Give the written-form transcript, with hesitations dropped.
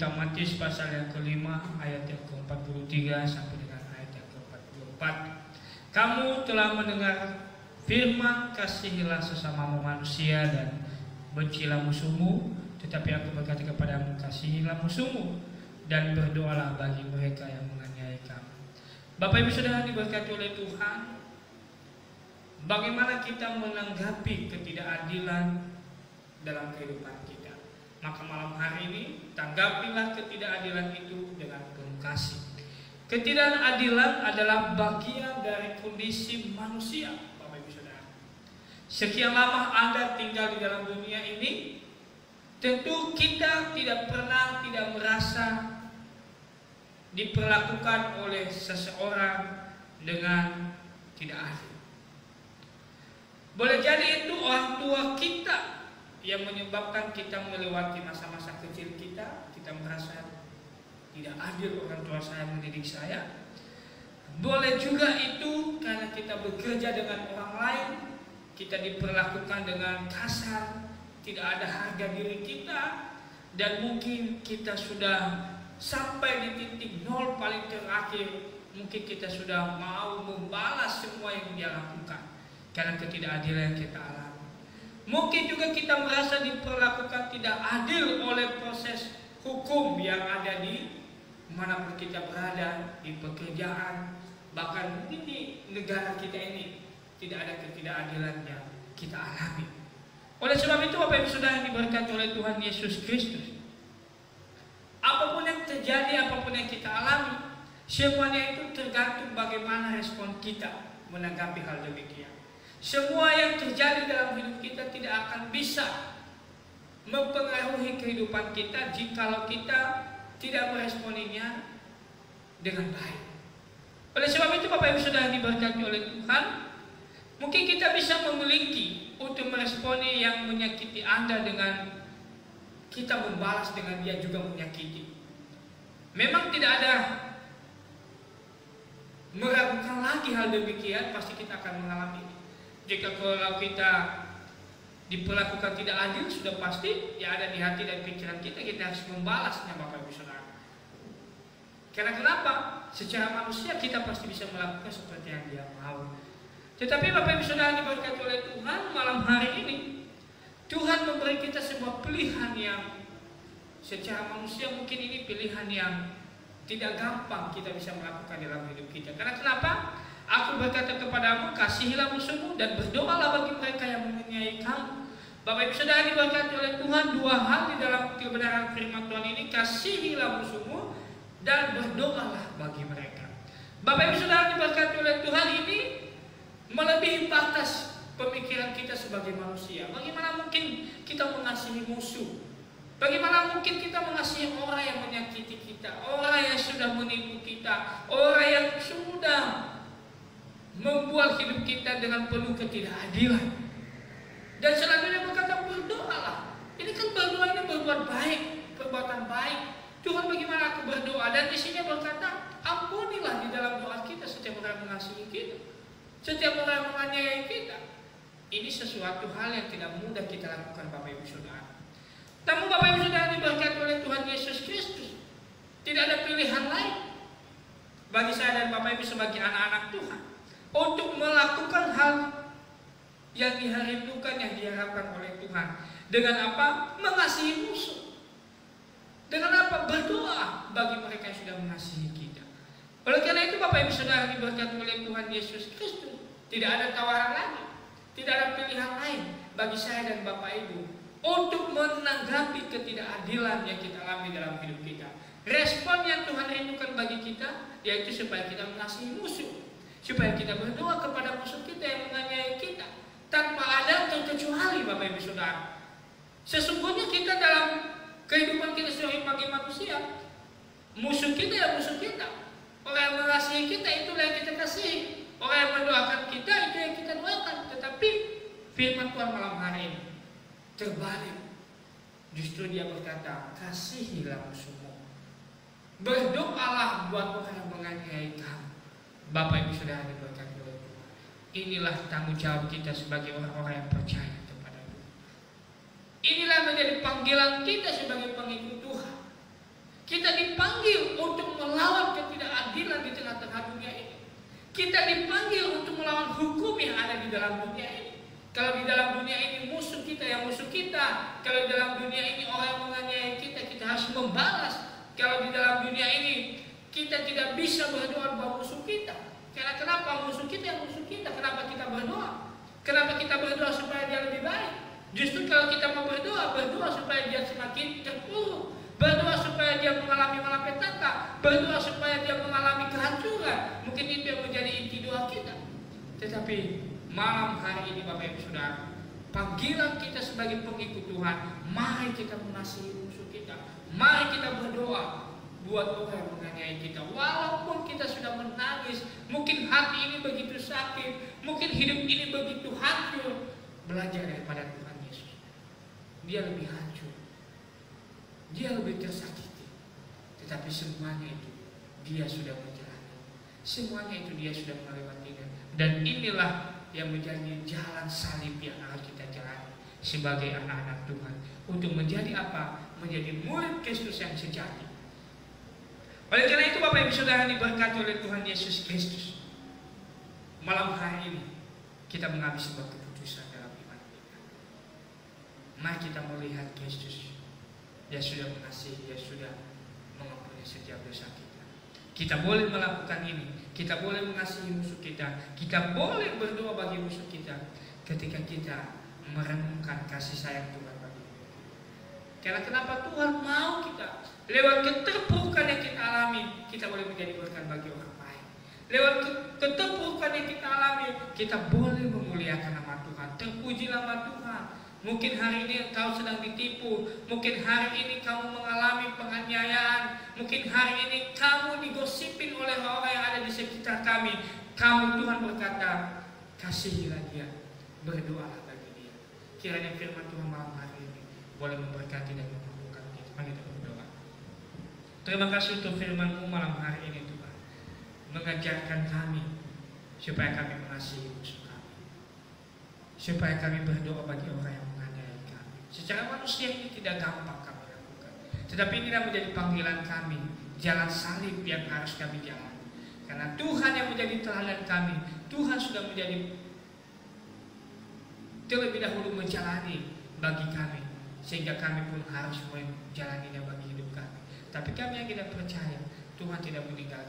kitab Matius pasal yang kelima ayat yang ke-43 sampai dengan ayat yang ke-44. Kamu telah mendengar firman, kasihilah sesamamu manusia dan bencilah musuhmu. Tetapi aku berkata kepadamu, kasihilah musuhmu dan berdoalah bagi mereka yang menganiaya kamu. Bapak Ibu Saudara diberkati oleh Tuhan, bagaimana kita menanggapi ketidakadilan dalam kehidupan kita? Maka malam hari ini tanggapilah ketidakadilan itu dengan penuh kasih. Ketidakadilan adalah bagian dari kondisi manusia, Bapak Ibu Saudara. Sekian lama Anda tinggal di dalam dunia ini, tentu kita tidak pernah tidak merasa diperlakukan oleh seseorang dengan tidak adil. Boleh jadi itu orang tua kita yang menyebabkan kita melewati masa-masa kecil kita. Kita merasa tidak adil orang tua saya mendidik saya. Boleh juga itu karena kita bekerja dengan orang lain, kita diperlakukan dengan kasar, tidak ada harga diri kita, dan mungkin kita sudah sampai di titik nol paling terakhir. Mungkin kita sudah mau membalas semua yang dia lakukan karena ketidakadilan yang kita alami. Mungkin juga kita merasa diperlakukan tidak adil oleh proses hukum yang ada di manapun kita berada, di pekerjaan, bahkan mungkin di negara kita ini tidak ada ketidakadilan yang kita alami. Oleh sebab itu Bapak Ibu Saudara yang diberkati oleh Tuhan Yesus Kristus, apapun yang terjadi, apapun yang kita alami, semuanya itu tergantung bagaimana respon kita menanggapi hal demikian. Semua yang terjadi dalam hidup kita tidak akan bisa mempengaruhi kehidupan kita jikalau kita tidak meresponinya dengan baik. Oleh sebab itu Bapak Ibu Saudara diberkati oleh Tuhan, mungkin kita bisa memiliki untuk meresponi yang menyakiti Anda dengan kita membalas dengan dia juga menyakiti. Memang tidak ada meragukan lagi hal demikian, pasti kita akan mengalami. Jika kalau kita diperlakukan tidak adil, sudah pasti ya ada di hati dan pikiran kita harus membalasnya, Bapak Ibu Saudara. Karena kenapa? Secara manusia kita pasti bisa melakukan seperti yang dia mau. Tetapi Bapak Ibu Saudara diberkati oleh Tuhan, malam hari ini Tuhan memberi kita sebuah pilihan yang secara manusia mungkin ini pilihan yang tidak gampang kita bisa melakukan dalam hidup kita. Karena kenapa? Aku berkata kepadamu, kasihilah musuhmu dan berdoalah bagi mereka yang menganiaya kamu. Bapak Ibu Saudara diberkati oleh Tuhan, dua hal di dalam kebenaran firman Tuhan ini, kasihilah musuhmu dan berdoalah bagi mereka. Bapak Ibu Saudara diberkati oleh Tuhan, ini melebihi batas pemikiran kita sebagai manusia. Bagaimana mungkin kita mengasihi musuh? Bagaimana mungkin kita mengasihi orang yang menyakiti kita, orang yang sudah menipu kita, orang yang sudah membuat hidup kita dengan penuh ketidakadilan? Dan selanjutnya berkata berdoalah. Ini kan berdoa ini berbuat baik, perbuatan baik. Tuhan bagaimana aku berdoa? Dan isinya berkata ampunilah di dalam doa kita setiap orang mengasihi kita, setiap orang menganiaya kita. Ini sesuatu hal yang tidak mudah kita lakukan Bapak Ibu Saudara. Namun Bapak Ibu Saudara diberkati oleh Tuhan Yesus Kristus, tidak ada pilihan lain bagi saya dan Bapak Ibu sebagai anak-anak Tuhan untuk melakukan hal yang dirindukan, yang diharapkan oleh Tuhan. Dengan apa? Mengasihi musuh. Dengan apa? Berdoa bagi mereka yang sudah mengasihi kita. Oleh karena itu Bapak Ibu Saudara diberkati oleh Tuhan Yesus Kristus, tidak ada tawaran lagi, tidak ada pilihan lain bagi saya dan Bapak Ibu untuk menanggapi ketidakadilan yang kita alami dalam hidup kita. Respon yang Tuhan rindukan bagi kita yaitu supaya kita mengasihi musuh, supaya kita berdoa kepada musuh kita yang menganiaya kita tanpa ada terkecuali. Bapak Ibu Saudara, sesungguhnya kita dalam kehidupan kita sebagai manusia, musuh kita ya musuh kita. Orang yang mengasihi kita itulah yang kita kasihi, orang yang mendoakan kita itu yang kita doakan. Tetapi firman Tuhan malam hari ini terbalik. Justru dia berkata, kasihilah musuhmu, berdoalah buat orang yang menganiaya kamu. Bapak Ibu Saudara diberkati oleh Tuhan, inilah tanggung jawab kita sebagai orang-orang yang percaya kepada Tuhan. Inilah menjadi panggilan kita sebagai pengikut Tuhan. Kita dipanggil untuk melawan ketidakadilan di tengah-tengah dunia ini. Kita dipanggil untuk melawan hukum yang ada di dalam dunia ini. Kalau di dalam dunia ini musuh kita yang musuh kita, kalau di dalam dunia ini orang yang menganiaya kita, kita harus membalas. Kalau di dalam dunia ini kita tidak bisa berdoa buat musuh kita. Karena kenapa? Musuh kita yang musuh kita. Kenapa kita berdoa? Kenapa kita berdoa supaya dia lebih baik? Justru kalau kita mau berdoa, berdoa supaya dia semakin terpuruk, berdoa supaya dia mengalami malapetaka, berdoa supaya dia mengalami kehancuran. Mungkin itu yang menjadi inti doa kita. Tetapi malam hari ini Bapak Ibu Saudara, panggilan kita sebagai pengikut Tuhan, mari kita mengasihi musuh kita. Mari kita berdoa buat orang yang menganiaya kita. Walaupun kita sudah menangis, mungkin hati ini begitu sakit, mungkin hidup ini begitu hancur, belajar daripada Tuhan Yesus. Dia lebih hancur, dia lebih tersakiti, tetapi semuanya itu dia sudah menjalani. Semuanya itu dia sudah melewatinya. Dan inilah yang menjadi jalan salib yang harus kita jalani sebagai anak-anak Tuhan. Untuk menjadi apa? Menjadi murid Kristus yang sejati. Oleh karena itu Bapak Ibu Saudara diberkati oleh Tuhan Yesus Kristus, malam hari ini kita mengambil sebuah keputusan dalam iman kita. Mari kita melihat Kristus. Dia sudah mengasihi, dia sudah mengampuni setiap dosa kita. Kita boleh melakukan ini. Kita boleh mengasihi musuh kita. Kita boleh berdoa bagi musuh kita ketika kita merenungkan kasih sayang Tuhan bagi kita. Karena kenapa Tuhan mau kita lewat keterpurukan yang kita alami, kita boleh menjadi berkat bagi orang lain. Lewat keterpurukan yang kita alami, kita boleh memuliakan nama Tuhan. Terpuji nama Tuhan. Mungkin hari ini engkau sedang ditipu, mungkin hari ini kamu mengalami penganiayaan, mungkin hari ini kamu digosipin oleh orang yang ada di sekitar kami. Kamu, Tuhan berkata, kasihilah dia, berdoalah bagi dia. Kiranya firman Tuhan malam hari ini boleh memberkati dan memampukan kita. Mari kita berdoa. Terima kasih untuk firman-Mu malam hari ini Tuhan, mengajarkan kami supaya kami mengasihi musuh kami, supaya kami berdoa bagi orang yang menganiaya kami. Secara manusia ini tidak gampang kami lakukan, tetapi inilah menjadi panggilan kami, jalan salib yang harus kami jalani. Karena Tuhan yang menjadi teladan kami, Tuhan sudah menjadi terlebih dahulu menjalani bagi kami, sehingga kami pun harus menjalaninya bagi hidup kami. Tapi kami yang tidak percaya, Tuhan tidak meninggalkan.